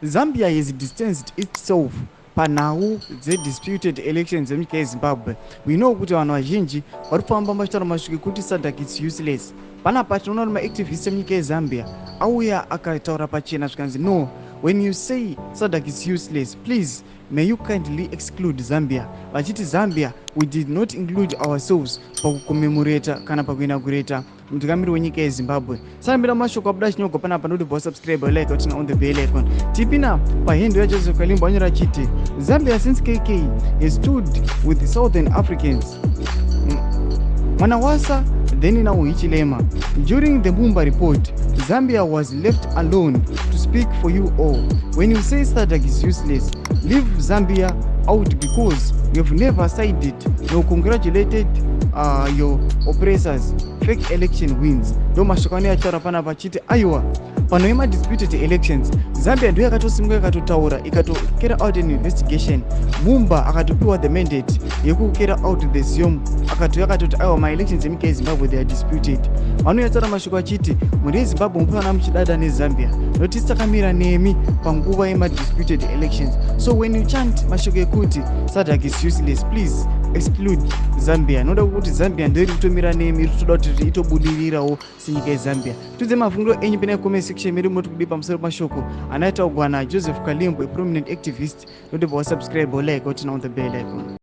Zambia has distanced itself panhau disputed elections dzenyika yezimbabwe. We know kuti vanhu vazhinji vari kufamba machitaura masvike kuti Sadc is useless. Panapa tinoona kuti maactivists emunyika yezambia auya akataura pachena zvikanzi no, when you say Sadc is useless, please may you kindly exclude Zambia. Vachiti Zambia, we did not include ourselves pakucommemorata kana pakuinaugurata mutungamiri wenyika yezimbabwe. Sambira mashoko abuda chinyogo panapa noti bva subscribe like utina on the bell icon. Tipina pahendo yaJoseph Kalimbo anyora achiti Zambia since KK has stood with the Southern Africans. Manawasa then now Hichilema. During the Mumba report, Zambia was left alone to speak for you all. When you say Sadc is useless, leave Zambia out because you have never sided nor congratulated your oppressors. Fake election wins. Ndo mashokani achara pana pachiti aiwa panoema disputed elections Zambia ndio yakatosimuka ikatotaura ikatokera out an investigation. Mumba akatopiwa the mandate yekukera out the zoom yakatoti aiwa my elections emunyika yezimbabwe they are disputed. Vanoyatsara mashoko achiti muri yezimbabwe mupana muchidada neZambia noti takamira nemi panguva yema disputed elections. So when you chant mashoko ekuti Sadc is useless, please exclude Zambia. Noda kuti Zambia ndio iri kutomira nemi iri kutoda kuti itobudirirawo senyika yeZambia. Tudze mafungiro enyu pene comment section miri moti kudi pamusoro mashoko anaitaurwa naJoseph Kalimbo, a prominent activist. Noti bva subscribe or like utina on the bell icon.